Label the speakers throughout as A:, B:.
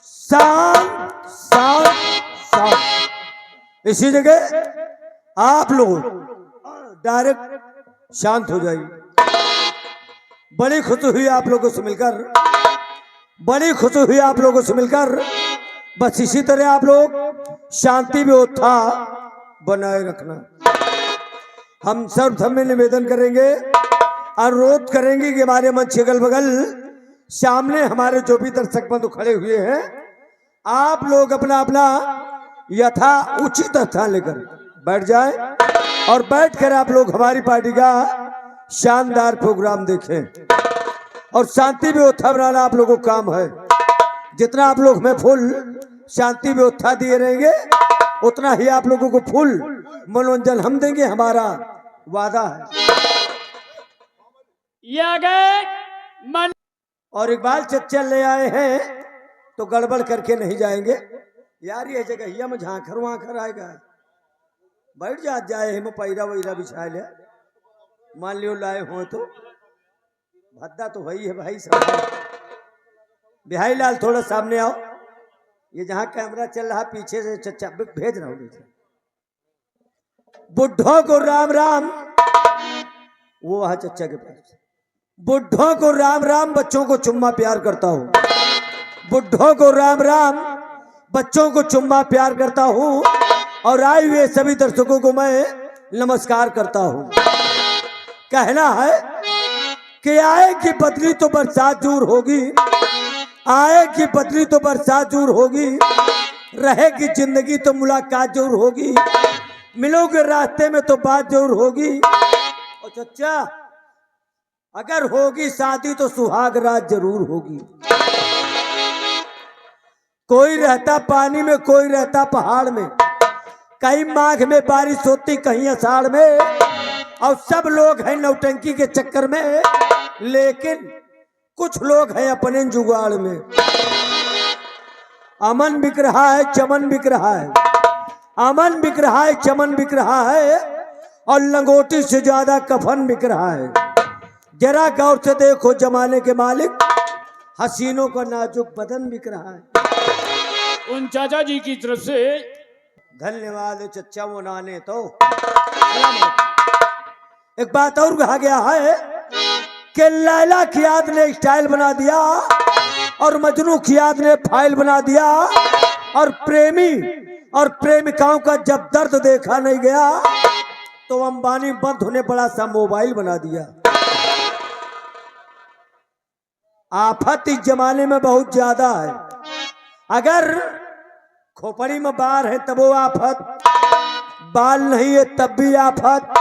A: शांत शांत शांत। इसी जगह आप लोग डायरेक्ट शांत हो जाइए। बड़ी खुशी हुई आप लोगों से मिलकर, बड़ी खुशी हुई आप लोगों से मिलकर। बस इसी तरह आप लोग शांति व्यवस्था बनाए रखना। हम सर्वप्रथम में निवेदन करेंगे, अनुरोध करेंगे कि हमारे मंच के अगल बगल सामने हमारे जो भी दर्शक बंधु खड़े हुए हैं, आप लोग अपना अपना यथा उचित स्थान लेकर बैठ जाएं और बैठकर आप लोग हमारी पार्टी का शानदार प्रोग्राम देखें। और शांति व्यवस्था बनाना आप लोगों का काम है। जितना आप लोग हमें फुल शांति व्यवस्था दिए रहेंगे, उतना ही आप लोगों को फुल मनोरंजन हम देंगे, हमारा वादा है।
B: ये आ गए मन।
A: और इकबाल चच्चा ले आए हैं तो गड़बड़ करके नहीं जाएंगे यार। ये जगह में झांखर वाखर आएगा, बैठ जाए हम पैरा वैरा बिछा ले। मान लियो लाए हो तो भद्दा तो वही है भाई साहब। बिहाई लाल थोड़ा सामने आओ। ये जहां कैमरा चल रहा पीछे से चच्चा भेज रहा हूं। बुढ़ों को राम राम, वो वहां चच्चा के पास। बुढ़ों को राम राम, बच्चों को चुम्मा प्यार करता हूँ। बुढ़ों को राम राम, बच्चों को चुम्मा प्यार करता हूँ। और आए हुए सभी दर्शकों को मैं नमस्कार करता हूँ। कहना है कि आएगी बदली तो बरसात जरूर होगी, आएगी बदली तो बरसात जरूर होगी, रहेगी जिंदगी तो मुलाकात जरूर होगी, मिलोगे रास्ते में तो बात जरूर होगी। और चच्चा अगर होगी शादी तो सुहाग रात जरूर होगी। कोई रहता पानी में, कोई रहता पहाड़ में, कहीं माघ में बारिश होती, कहीं आषाढ़ में। और सब लोग हैं नौटंकी के चक्कर में, लेकिन कुछ लोग हैं अपने जुगाड़ में। अमन बिक रहा है, चमन बिक रहा है, अमन बिक रहा है, चमन बिक रहा है, और लंगोटी से ज्यादा कफन बिक रहा है। जरा गौर से देखो जमाने के मालिक, हसीनों का नाजुक बदन बिक रहा है।
B: उन चाचा जी की तरफ से
A: धन्यवाद चच्चा। वो नाने तो एक बात और कहा गया है कि लैला की याद ने स्टाइल बना दिया और मजनू की याद ने फाइल बना दिया। और प्रेमी और प्रेमिकाओं का जब दर्द देखा नहीं गया तो अंबानी बंद होने बड़ा सा मोबाइल बना दिया। आफत इस जमाने में बहुत ज्यादा है। अगर खोपड़ी में बाल है तब वो आफत, बाल नहीं है तब भी आफत,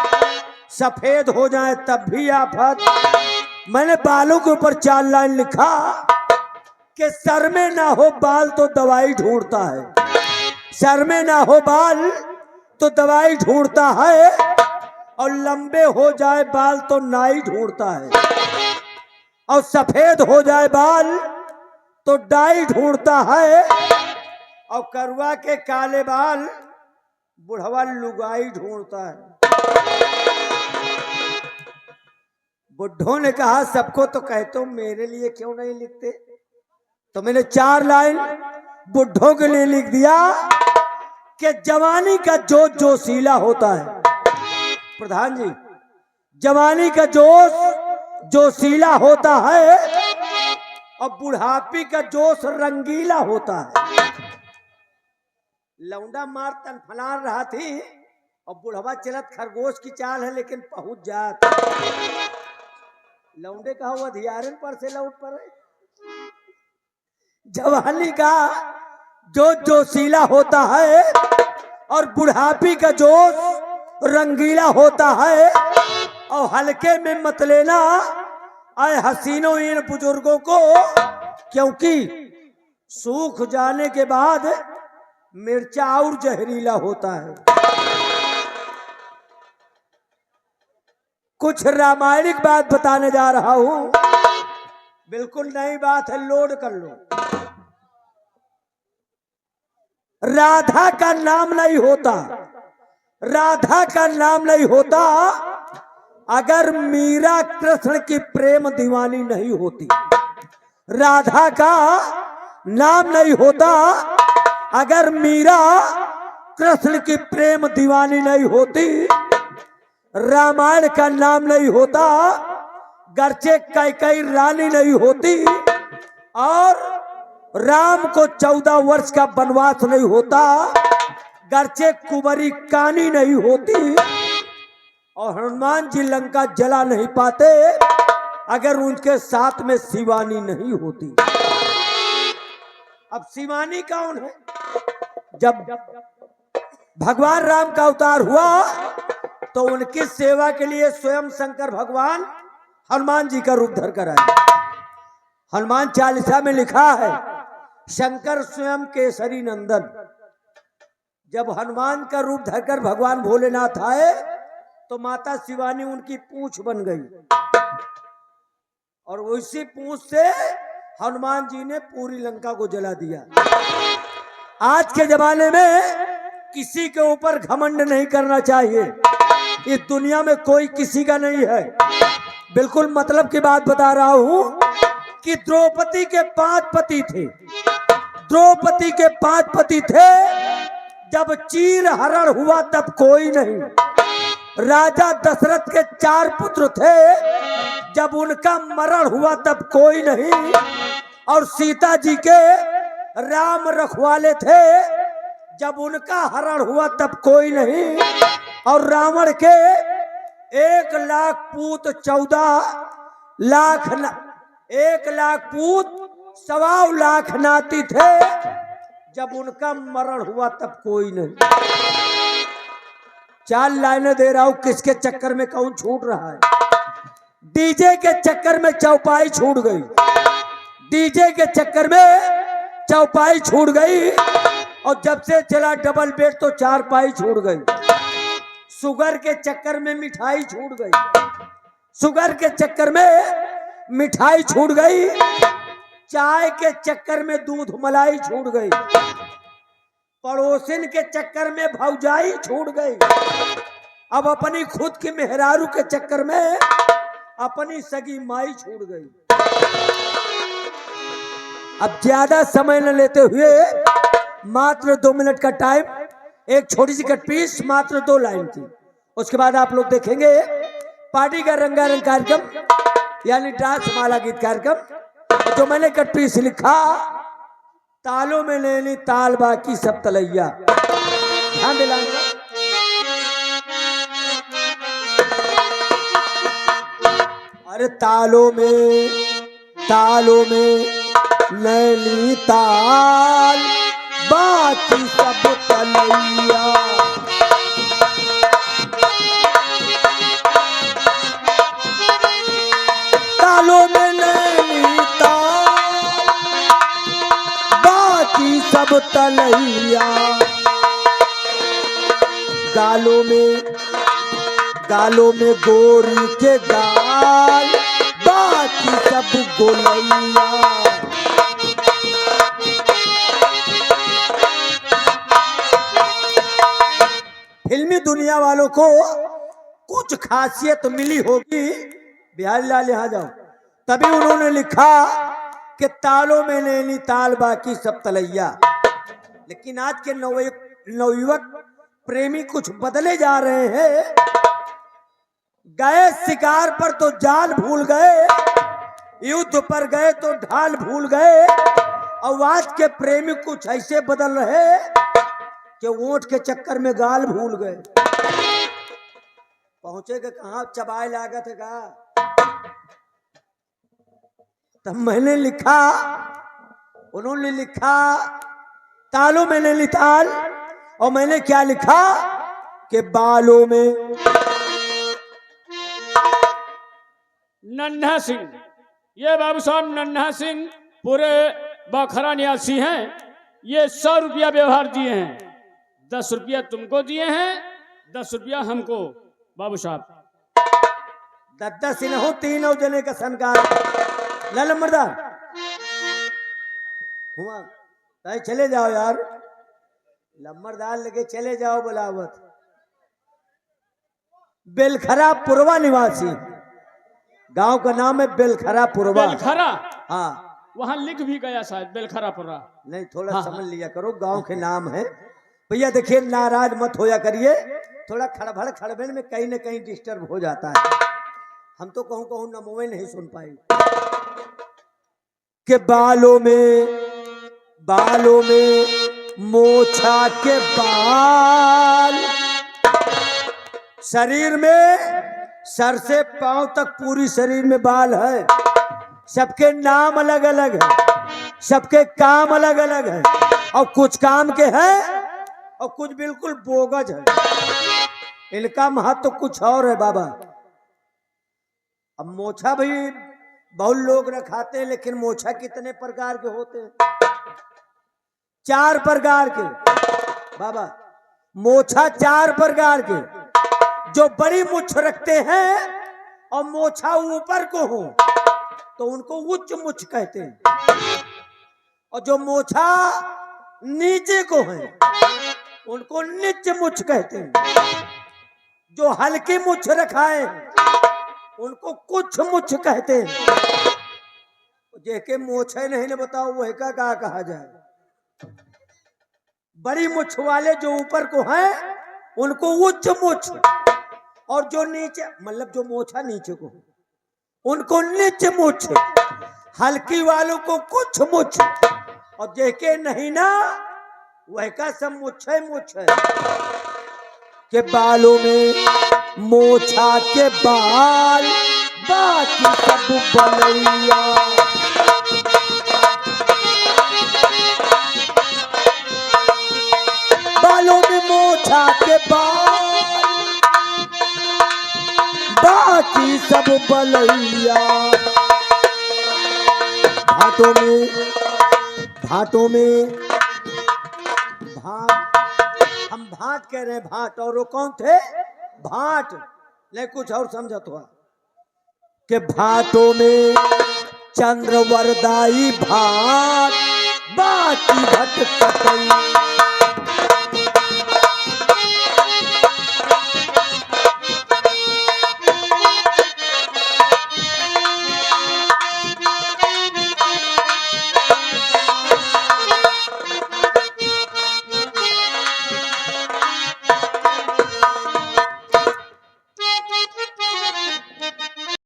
A: सफेद हो जाए तब भी आफत। मैंने बालों के ऊपर 4 लाइन लिखा कि सर में ना हो बाल तो दवाई ढूंढता है, सर में ना हो बाल तो दवाई ढूंढता है, और लंबे हो जाए बाल तो नाई ढूंढता है, और सफेद हो जाए बाल तो डाई ढूंढता है, और करुआ के काले बाल बुढ़वा लुगाई ढूंढता है। बुढ़ों ने कहा सबको तो कहते हो, मेरे लिए क्यों नहीं लिखते? तो मैंने 4 लाइन बुढ़ों के लिए लिख दिया कि जवानी का जोश जोशीला होता है। प्रधान जी, जवानी का जोश जोशीला होता है और बुढ़ापी का जोश रंगीला होता है। लौंडा मार तनफलान रहा थी और बुढ़वा चलत खरगोश की चाल है, लेकिन पहुंच जात। लौंडे का हुआ धियारन पर से लौट पर। जवानी का जोश जोशीला होता है और बुढ़ापी का जोश रंगीला होता है। और हल्के में मत लेना आए हसीनों इन बुजुर्गों को, क्योंकि सूख जाने के बाद मिर्चा और जहरीला होता है। कुछ रामायणिक बात बताने जा रहा हूं, बिल्कुल नई बात है, लोड कर लो। राधा का नाम नहीं होता, राधा का नाम नहीं होता अगर मीरा कृष्ण की प्रेम दीवानी नहीं होती। राधा का नाम नहीं होता, अगर मीरा कृष्ण की प्रेम दीवानी नहीं होती, रामायण का नाम नहीं होता, गर्चे कैकई रानी नहीं होती, और राम को 14 वर्ष का वनवास नहीं होता, गर्चे कुंवरी कानी नहीं होती, और हनुमान जी लंका जला नहीं पाते अगर उनके साथ में शिवानी नहीं होती। अब शिवानी कौन है? जब भगवान राम का अवतार हुआ तो उनकी सेवा के लिए स्वयं शंकर भगवान हनुमान जी का रूप धर कर आए। हनुमान चालीसा में लिखा है, शंकर स्वयं केसरी नंदन। जब हनुमान का रूप धरकर भगवान भोलेनाथ आए तो माता शिवानी उनकी पूंछ बन गई, और उसी पूंछ से हनुमान जी ने पूरी लंका को जला दिया। आज के जमाने में किसी के ऊपर घमंड नहीं करना चाहिए। इस दुनिया में कोई किसी का नहीं है। बिल्कुल मतलब की बात बता रहा हूं कि द्रौपदी के 5 पति थे। द्रौपदी के 5 पति थे। जब चीर हरण हुआ तब कोई नहीं। राजा दशरथ के 4 पुत्र थे। जब उनका मरण हुआ तब कोई नहीं। और सीता जी के राम रखवाले थे। जब उनका हरण हुआ तब कोई नहीं। और रावण के 1 लाख पूत 14 लाख 1 लाख पूत 1.25 लाख नाती थे। जब उनका मरण हुआ तब कोई नहीं। 4 लाइनें दे रहा हूं, किसके चक्कर में कौन छूट रहा है। डीजे के चक्कर में चौपाई छूट गई। डीजे के चक्कर में चौपाई छूट गई। और जब से चला डबल बेड तो 4 पाई छूट गई। शुगर के चक्कर में मिठाई छूट गई। शुगर के चक्कर में मिठाई छूट गई। चाय के चक्कर में दूध मलाई छूट गई। पड़ोसिन के चक्कर में भौजाई छूट गई। अब अपनी खुद की मेहरारू के चक्कर में अपनी सगी माई छूट गई। अब ज्यादा समय न लेते हुए मात्र 2 मिनट का टाइम, एक छोटी सी कट पीस मात्र 2 लाइन की। उसके बाद आप लोग देखेंगे पार्टी का रंगारंग कार्यक्रम यानी डांस माला गीत कार्यक्रम। जो मैंने कट पीस लिखा, तालों में लेनी ताल बाकी सब तलैया। ध्यान दिलाऊंगा। अरे तालों में नैनी ताल बाकी सब तलैया। तालों में नैनी ताल बाकी सब तलैया। गालों में गोरी के गाल बाकी सब गोलैया। फिल्मी दुनिया वालों को कुछ खासियत मिली होगी। बिहारी लाल यहाँ जाओ, तभी उन्होंने लिखा कि तालों में नैनी ताल बाकी सब तलैया। लेकिन आज के नवयुवक प्रेमी कुछ बदले जा रहे हैं। गए शिकार पर तो जाल भूल गए, युद्ध पर गए तो ढाल भूल गए। और आज के प्रेमी कुछ ऐसे बदल रहे कि वोट के चक्कर में गाल भूल गए। पहुंचेगा कहां, चबाए लागत है का। तब मैंने लिखा, उन्होंने लिखा तालों में नैनी ताल, और मैंने क्या लिखा कि बालों में।
B: नन्हा सिंह, ये बाबू साहब नन्हा सिंह पूरे बखरा निवासी हैं। ये 100 रुपया व्यवहार दिए हैं। 10 रुपया तुमको दिए हैं, 10 रुपया हमको। बाबू साहब
A: 10 इन्हों 3 जने का सनकार लाल मर्दार हुआ। चले जाओ यार, लम्बरदार लेके चले जाओ। बुलावत बेलखरा पुरवा निवासी, गांव का नाम है बेलखरा पुरवा।
B: बेलखरा,
A: हाँ,
B: वहां लिख भी गया शायद बेलखरापुरा।
A: नहीं, थोड़ा
B: हाँ,
A: समझ लिया करो, गांव के नाम है भैया। देखिए, नाराज मत होया करिए, थोड़ा खड़बड़ खड़बड़ में कहीं ना कहीं डिस्टर्ब हो जाता है। हम तो कहूँ कहूँ नमोए नहीं सुन पाए कि बालों में मोछा के बाल, शरीर में सर से पांव तक पूरी शरीर में बाल है। सबके नाम अलग अलग है, सबके काम अलग अलग है, और कुछ काम के हैं और कुछ बिल्कुल बोगज है। इनका महत्व कुछ और है बाबा। अब मोछा भी बहुत लोग रखाते हैं, लेकिन मोछा कितने प्रकार के होते हैं? 4 प्रकार के बाबा। मोछा 4 प्रकार के। जो बड़ी मुछ रखते हैं और मोछा ऊपर को हो तो उनको उच्च मुछ कहते हैं, और जो मोछा नीचे को है उनको नीच मुछ कहते हैं। जो हल्की मुछ रखाए उनको कुछ मुछ कहते हैं। जेके मोछे नहीं ने बताओ वह का कहा जाए। बड़ी मुछ वाले जो ऊपर को हैं उनको उच्च मुछ, और जो नीचे मतलब जो मोछा नीचे को उनको नीच मुछ, हल्की वालों को कुछ मुछ, और जेके नहीं ना वह का सब मुछ है। के बालों में मोछा के बाल, बाकी सब बलैया। बालों में मोछा के बाल, बाकी सब बलैया। भाटों में भाट, हम भाट कह रहे हैं भाट, और वो कौन थे? भाट नहीं, कुछ और समझा तो कि भाटों में चंद्रवरदाई भाट, बाकी भटकटई।